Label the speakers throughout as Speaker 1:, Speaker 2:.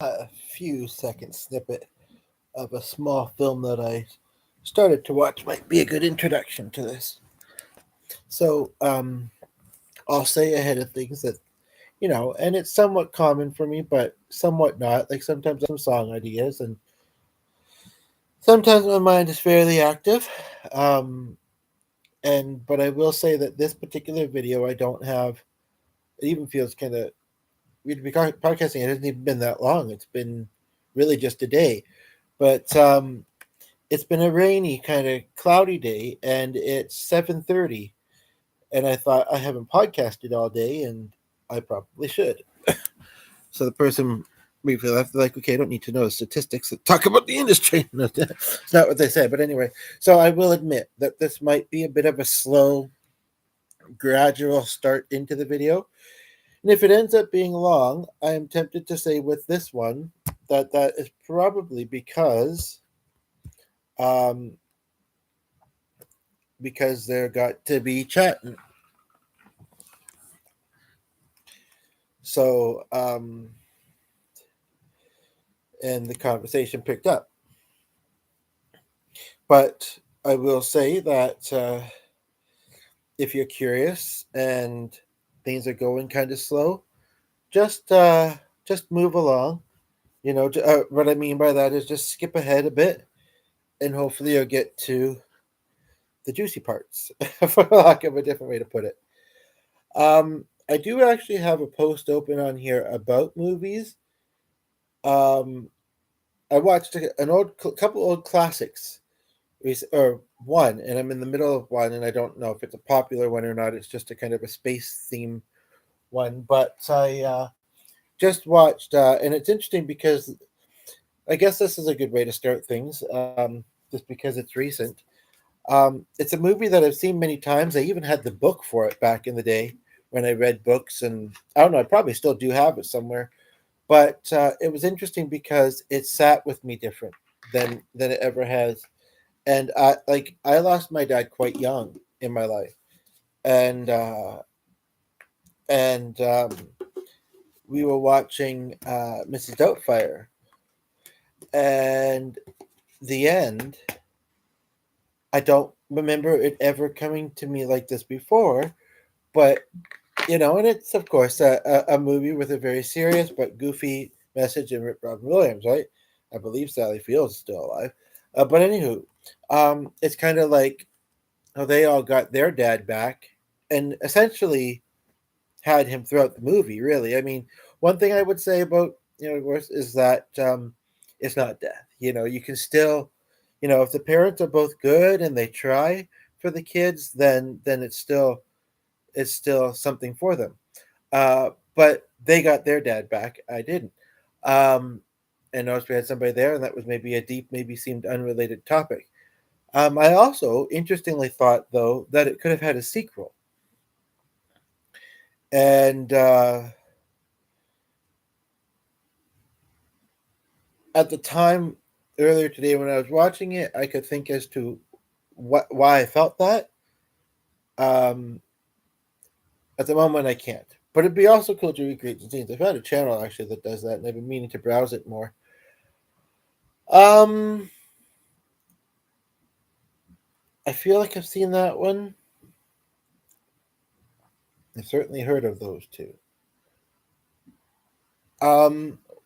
Speaker 1: a few second snippet of a small film that I started to watch might be a good introduction to this. So, I'll say ahead of things that, and it's somewhat common for me, but somewhat not. Like sometimes some song ideas, and sometimes my mind is fairly active. Um, but I will say that this particular video, I don't have. It even feels kind of we'd be podcasting. It hasn't even been that long. It's been really just a day, but it's been a rainy, kind of cloudy day, and it's 7:30. And I thought I haven't podcasted all day, and I probably should. So the person briefly left, like, okay, I don't need to know statistics that talk about the industry. No, it's not what they said, but anyway. So I will admit that this might be a bit of a slow, gradual start into the video. And if it ends up being long, I am tempted to say with this one that is probably um, because there got to be chatting. So, and the conversation picked up. But I will say that if you're curious and things are going kind of slow, just move along. What I mean by that is just skip ahead a bit, and hopefully you'll get to the juicy parts, for lack of a different way to put it. I do actually have a post open on here about movies. Um, I watched an couple old classics, or one, and I'm in the middle of one, and I don't know if it's a popular one or not. It's just a kind of a space theme one, but I just watched, and it's interesting because I guess this is a good way to start things, just because it's recent. It's a movie that I've seen many times. I even had the book for it back in the day when I read books, and I don't know, I probably still do have it somewhere. But it was interesting because it sat with me different than it ever has. And I lost my dad quite young in my life, and we were watching Mrs. Doubtfire, and the end. I don't remember it ever coming to me like this before, but and it's of course a movie with a very serious but goofy message in Robin Williams, right? I believe Sally Fields is still alive, but anywho, it's kind of like how they all got their dad back, and essentially had him throughout the movie. Really, I mean, one thing I would say about of course, is that it's not death. You can still, if the parents are both good and they try for the kids, then it's still something for them. But they got their dad back. I didn't. Um, and noticed we had somebody there, and that was maybe a deep, maybe seemed unrelated topic. I also interestingly thought, though, that it could have had a sequel. And at the time, earlier today when I was watching it, I could think as to why I felt that. Um, at the moment, I can't. But it'd be also cool to recreate the scenes. I found a channel actually that does that, and I've been meaning to browse it more. Um, I feel like I've seen that one. I've certainly heard of those two.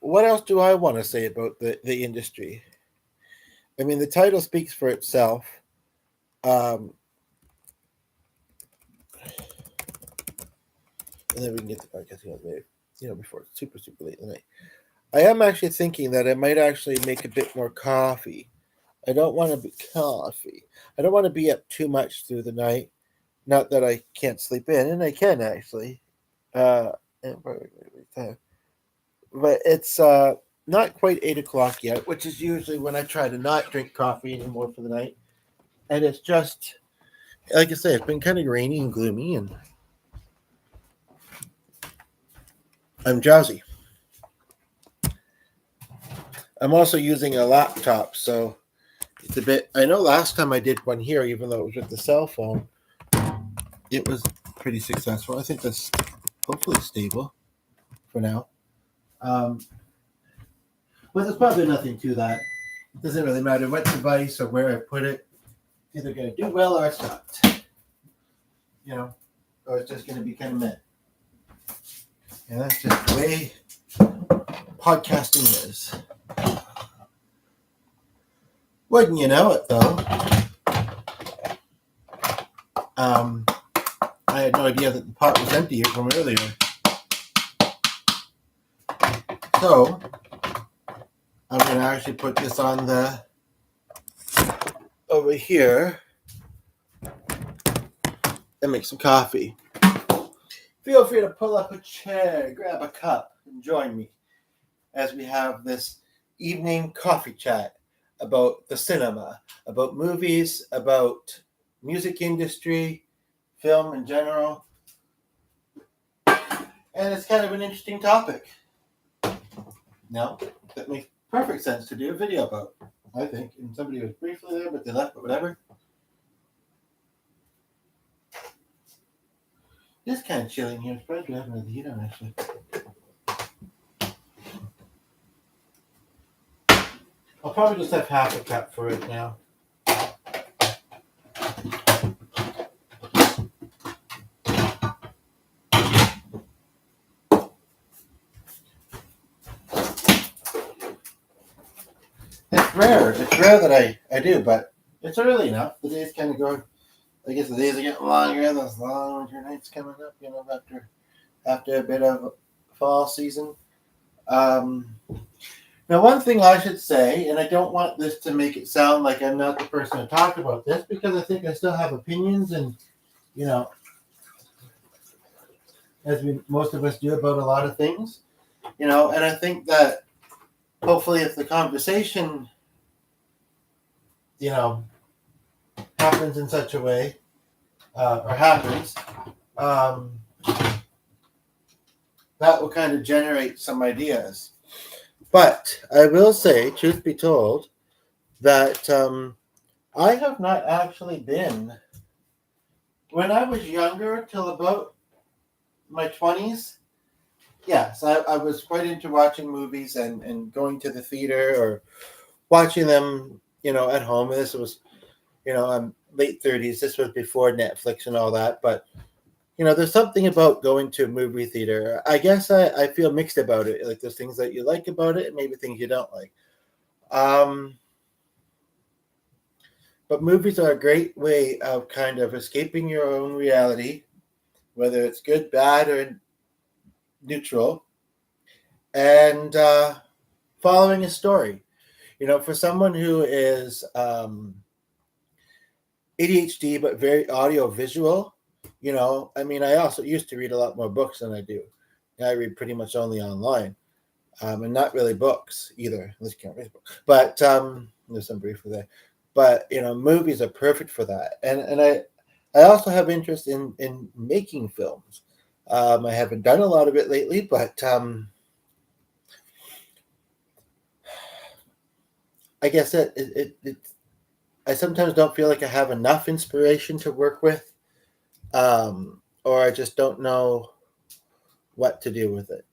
Speaker 1: What else do I want to say about the industry? I mean, the title speaks for itself. Um, and then we can get the podcast later, before it's super, super late in the night. I am actually thinking that I might actually make a bit more coffee. I don't want to be coffee. I don't want to be up too much through the night. Not that I can't sleep in, and I can actually. Uh, but it's not quite 8 o'clock yet, which is usually when I try to not drink coffee anymore for the night. And it's just, like I say, it's been kind of rainy and gloomy, and I'm drowsy. I'm also using a laptop, so it's a bit. I know last time I did one here, even though it was with the cell phone, it was pretty successful. I think that's hopefully stable for now. Um, But there's probably nothing to that. It doesn't really matter what device or where I put it. It's either going to do well or it's not. You know, or it's just going to be kind of meh. And that's just the way podcasting is. Wouldn't you know it, though? I had no idea that the pot was empty from earlier. So, I'm going to actually put this on the over here and make some coffee. Feel free to pull up a chair, grab a cup, and join me as we have this evening coffee chat about the cinema, about movies, about music industry, film in general. And it's kind of an interesting topic. Now, that makes perfect sense to do a video about, I think. And somebody was briefly there, but they left, but whatever. It's kind of chilly in here. I'm surprised we haven't had the heat on, actually. I'll probably just have half a cup for it now. It's rare that I do, but it's early enough. The days kind of go, I guess the days are getting longer. Those long winter nights coming up, you know, after a bit of fall season. Now, one thing I should say, and I don't want this to make it sound like I'm not the person to talk about this, because I think I still have opinions, and, you know, as most of us do about a lot of things, you know, and I think that hopefully if the conversation, you know, happens in such a way, or happens, that will kind of generate some ideas. But I will say, truth be told, that I have not actually been, when I was younger, till about my 20s, yes, I was quite into watching movies and going to the theater or watching them, you know, at home. This was, you know, I'm late 30s. This was before Netflix and all that. But, you know, there's something about going to a movie theater. I guess I feel mixed about it. Like, there's things that you like about it and maybe things you don't like. But movies are a great way of kind of escaping your own reality, whether it's good, bad, or neutral, and following a story. You know, for someone who is ADHD but very audio-visual, you know, I mean, I also used to read a lot more books than I do. I read pretty much only online, and not really books either. Unless you can't read books. But there's some briefly there. But, you know, movies are perfect for that. And I also have interest in making films. I haven't done a lot of it lately, but I guess I sometimes don't feel like I have enough inspiration to work with, or I just don't know what to do with it.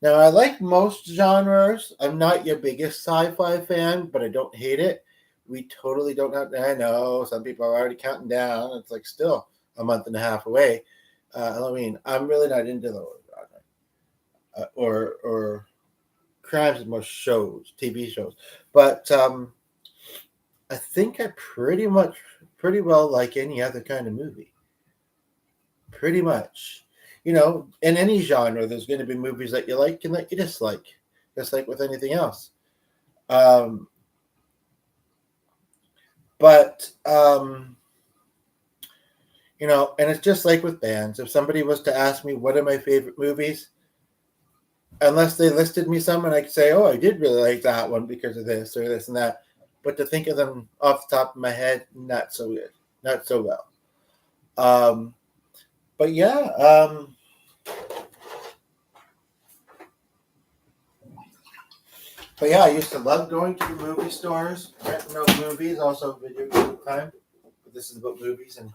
Speaker 1: Now, I like most genres. I'm not your biggest sci-fi fan, but I don't hate it. We totally don't have. I know some people are already counting down. It's like still a month and a half away. I mean, I'm really not into those genre, or crimes and most shows, TV shows. But I think I pretty well like any other kind of movie. Pretty much. You know, in any genre, there's going to be movies that you like and that you dislike, just like with anything else. But you know, and it's just like with bands. If somebody was to ask me what are my favorite movies, unless they listed me some, and I could say, oh, I did really like that one because of this or this and that. But to think of them off the top of my head, not so good, not so well. But yeah, I used to love going to the movie stores, renting out movies, also video game time. But this is about movies and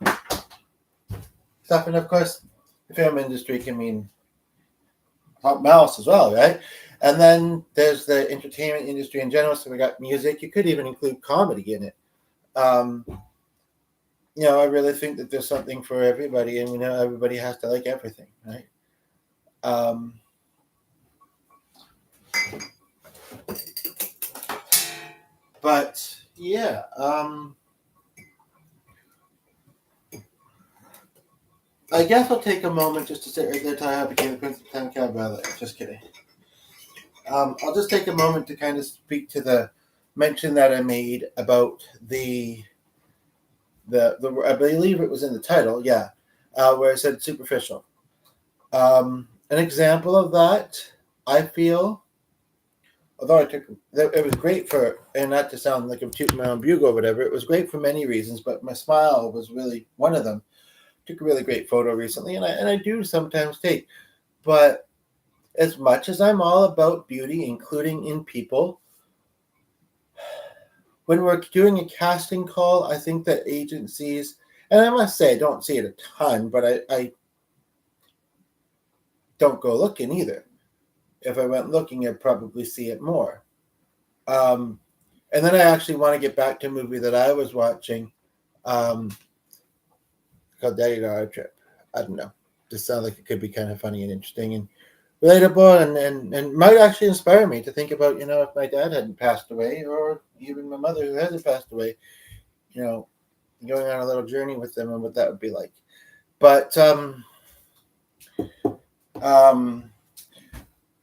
Speaker 1: stuff, and of course, the film industry can mean Pop Mouse as well, right? And then there's the entertainment industry in general. So we got music. You could even include comedy in it. Um, I really think that there's something for everybody, and everybody has to like everything, right? Um, but yeah, I guess I'll take a moment just to say right there, I became the Prince of Town Cab Ballet. Just kidding. I'll just take a moment to kind of speak to the mention that I made about the I believe it was in the title, yeah, where it said superficial. An example of that, I feel, although it was great for, and not to sound like I'm tooting my own bugle or whatever, it was great for many reasons, but my smile was really one of them. Took a really great photo recently, and I do sometimes take, but as much as I'm all about beauty, including in people, when we're doing a casting call, I think that agencies, and I must say I don't see it a ton, but I don't go looking either. If I went looking, I'd probably see it more. And then I actually want to get back to a movie that I was watching called Daddy Daughter Trip. I don't know. Just sounds like it could be kind of funny and interesting and relatable, and might actually inspire me to think about, if my dad hadn't passed away, or even my mother who hasn't passed away, going on a little journey with them and what that would be like. But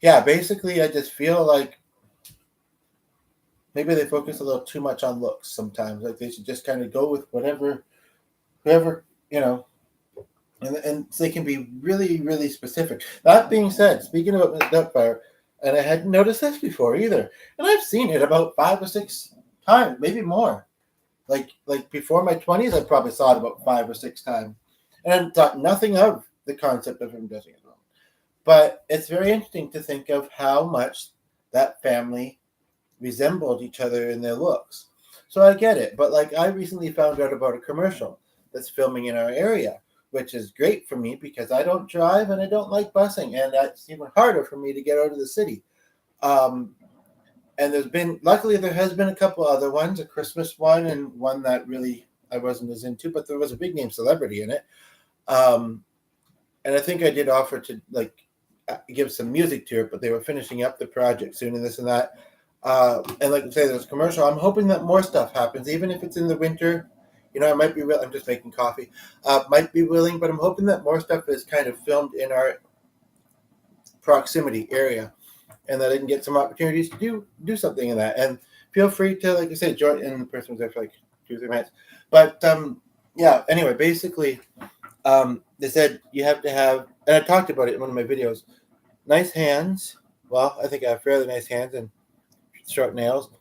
Speaker 1: yeah, basically I just feel like maybe they focus a little too much on looks sometimes. Like they should just kind of go with whoever, and they can be really, really specific. That being said, speaking about Miss Doubtfire, and I hadn't noticed this before either, and I've seen it about 5 or 6 times, maybe more. Like before my 20s, I probably saw it about 5 or 6 times, and thought nothing of the concept of him dressing as well. But it's very interesting to think of how much that family resembled each other in their looks. So I get it, but like I recently found out about a commercial that's filming in our area, which is great for me because I don't drive and I don't like busing, and that's even harder for me to get out of the city. And luckily there has been a couple other ones, a Christmas one and one that really I wasn't as into, but there was a big name celebrity in it. And I think I did offer to give some music to it, but they were finishing up the project soon and this and that. And like I say, there's a commercial. I'm hoping that more stuff happens, even if it's in the winter. I might be I'm just making coffee. Might be willing, but I'm hoping that more stuff is kind of filmed in our proximity area, and that I can get some opportunities to do something in that. And feel free to, like I said, join. And the person was there for like 2 or 3 minutes. But yeah. Anyway, basically, they said you have to have, and I talked about it in one of my videos. Nice hands. Well, I think I have fairly nice hands and short nails.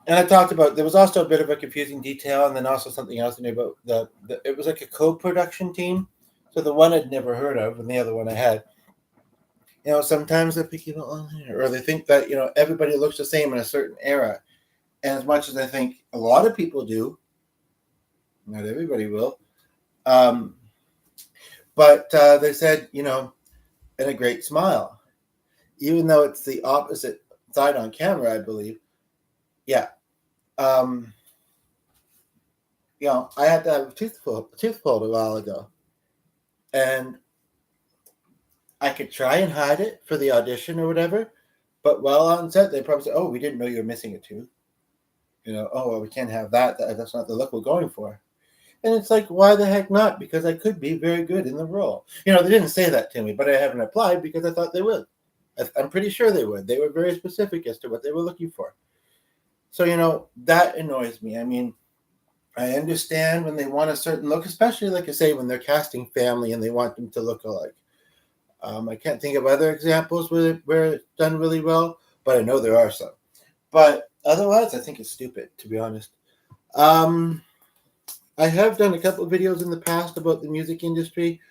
Speaker 1: And I talked about, there was also a bit of a confusing detail, and then also something else in there about it was like a co-production team. So the one I'd never heard of, and the other one I had. Sometimes they pick or they think that everybody looks the same in a certain era, and as much as I think a lot of people do, not everybody will. But they said, and a great smile, even though it's the opposite side on camera, I believe. Yeah. I had to have a tooth pulled a while ago, and I could try and hide it for the audition or whatever, but while on set, they probably say, "Oh, we didn't know you were missing a tooth." "Oh, well, we can't have that. That's not the look we're going for." And it's like, why the heck not? Because I could be very good in the role. They didn't say that to me, but I haven't applied because I thought they would. I'm pretty sure they would. They were very specific as to what they were looking for. So, that annoys me. I mean, I understand when they want a certain look, especially, like I say, when they're casting family and they want them to look alike. I can't think of other examples where it's done really well, but I know there are some. But otherwise, I think it's stupid, to be honest. I have done a couple of videos in the past about the music industry.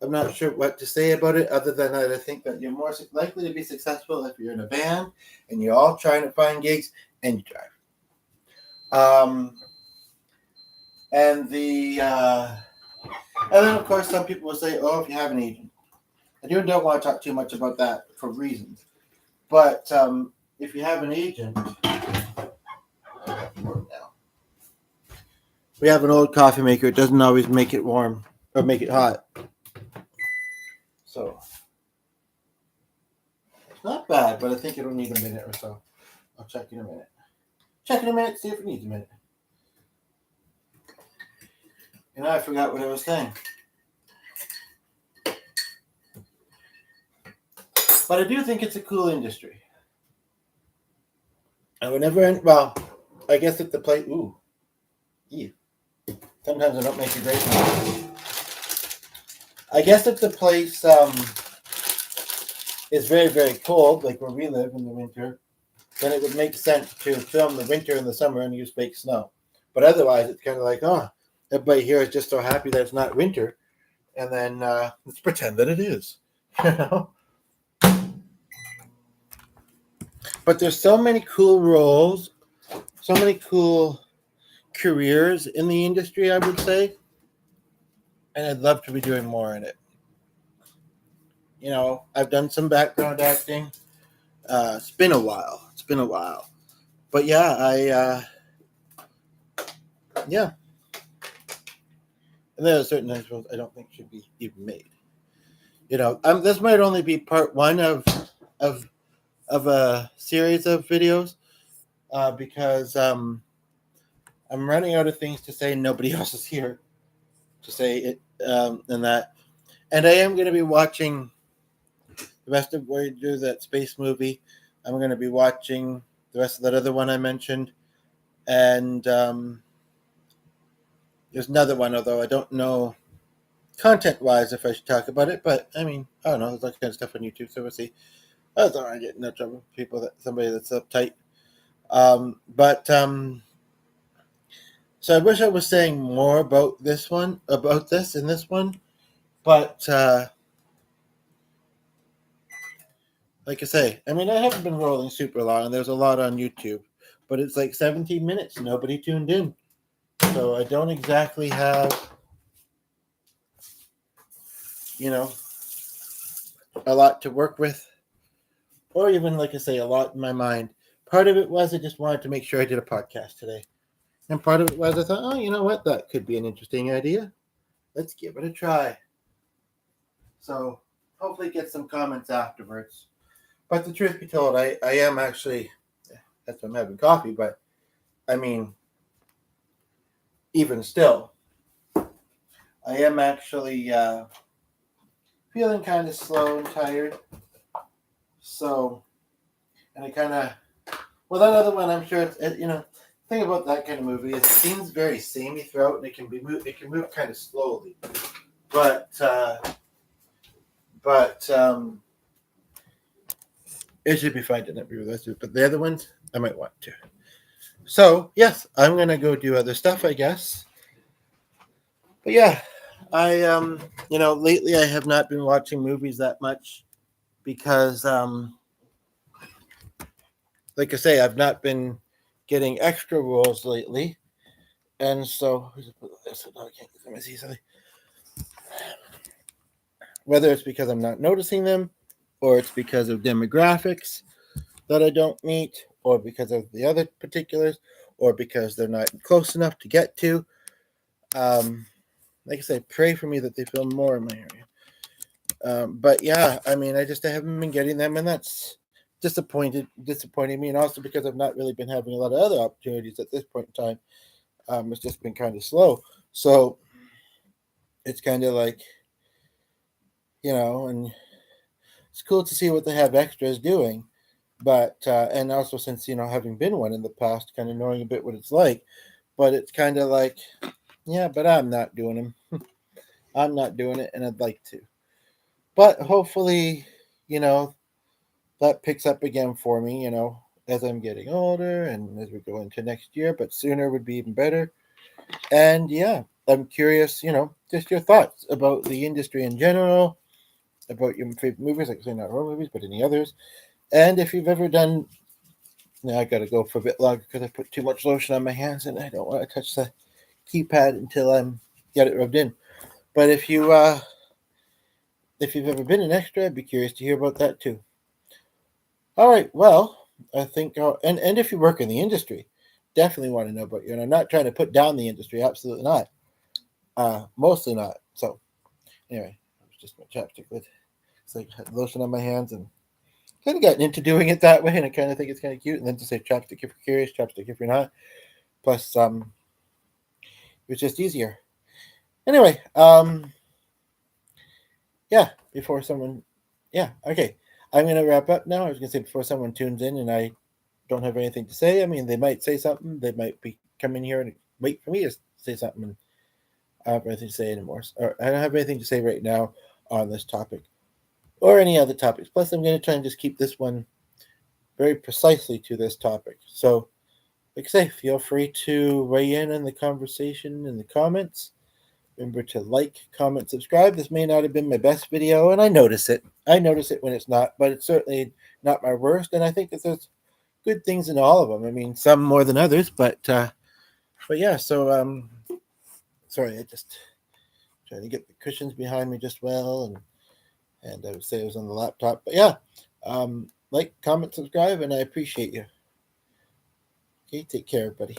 Speaker 1: I'm not sure what to say about it other than that I think that you're more likely to be successful if you're in a band and you're all trying to find gigs and you drive. And then of course some people will say, "Oh, if you have an agent," I don't want to talk too much about that for reasons. But if you have an agent, we have an old coffee maker. It doesn't always make it warm or make it hot. So it's not bad, but I think it'll need a minute or so. I'll check in a minute. Check in a minute, see if it needs a minute. And I forgot what I was saying. But I do think it's a cool industry. And whenever, well, I guess if the place, ooh, ew. Sometimes I don't make a great one. I guess if the place is very, very cold, like where we live in the winter, then it would make sense to film the winter and the summer and use fake snow. But otherwise, it's kind of like, oh, everybody here is just so happy that it's not winter. And then let's pretend that it is. You know? But there's so many cool roles, so many cool careers in the industry, I would say. And I'd love to be doing more in it. You know, I've done some background acting. It's been a while. But yeah, yeah. And there are certain things I don't think should be even made. You know, this might only be part one of a series of videos because I'm running out of things to say. Nobody else is here to say it and that. And I am going to be watching the rest of Voyager, that space movie. I'm going to be watching the rest of that other one I mentioned. And there's another one, although I don't know content-wise if I should talk about it. But, I mean, I don't know. There's that kind of stuff on YouTube, so we'll see. I don't want to get in trouble with somebody that's uptight. So I wish I was saying more about this in this one. But, like I say, I mean, I haven't been rolling super long, and there's a lot on YouTube. But it's like 17 minutes. Nobody tuned in. So I don't exactly have, you know, a lot to work with. Or even, like I say, a lot in my mind. Part of it was I just wanted to make sure I did a podcast today. And part of it was I thought, oh, you know what? That could be an interesting idea. Let's give it a try. So hopefully get some comments afterwards. But the truth be told, I am actually, that's why I'm having coffee, but I mean, even still, I am actually feeling kind of slow and tired. So, and I kind of, well, that other one, I'm sure it's, you know, the thing about that kind of movie is it seems very samey throughout, and it can move kind of slowly. But it should be fine to not be realistic. But the other ones, I might want to. So, yes, I'm going to go do other stuff, I guess. But yeah, I, you know, lately I have not been watching movies that much because, like I say, I've not been getting extra roles lately. And so, let me see something. Whether it's because I'm not noticing them, or it's because of demographics that I don't meet, or because of the other particulars, or because they're not close enough to get to. Like I say, pray for me that they film more in my area. But yeah, I mean, I haven't been getting them, and that's disappointing me, and also because I've not really been having a lot of other opportunities at this point in time. It's just been kind of slow. So it's kind of like, you know, and it's cool to see what they have extras doing. But, and also since, you know, having been one in the past, kind of knowing a bit what it's like, but it's kind of like, yeah, but I'm not doing them. I'm not doing it, and I'd like to. But hopefully, you know, that picks up again for me, you know, as I'm getting older and as we go into next year, but sooner would be even better. And yeah, I'm curious, you know, just your thoughts about the industry in general, about your favorite movies, like I say, not horror movies, but any others. And if you've ever done, now I got to go for a bit longer because I put too much lotion on my hands and I don't want to touch the keypad until I'm get it rubbed in. But if you if you've ever been an extra, I'd be curious to hear about that too. All right, well, I think, and if you work in the industry, definitely want to know about you. And I'm not trying to put down the industry, absolutely not. Mostly not. So anyway, it was just my chapstick lid. It's like I had lotion on my hands and kind of gotten into doing it that way, and I kind of think it's kind of cute. And then to say chapstick if you're curious, chapstick if you're not. Plus, it was just easier. Anyway, yeah. Before someone, yeah, okay. I'm gonna wrap up now. I was gonna say before someone tunes in and I don't have anything to say. I mean, they might say something. They might be come in here and wait for me to say something. And I don't have anything to say anymore. Or I don't have anything to say right now on this topic or any other topics. Plus, I'm going to try and just keep this one very precisely to this topic. So, like I say, feel free to weigh in on the conversation in the comments. Remember to like, comment, subscribe. This may not have been my best video, and I notice it. I notice it when it's not, but it's certainly not my worst. And I think that there's good things in all of them. I mean, some more than others, but yeah. So sorry, I just trying to get the cushions behind me just well, and I would say it was on the laptop. But yeah, like, comment, subscribe, and I appreciate you. Okay, take care, everybody.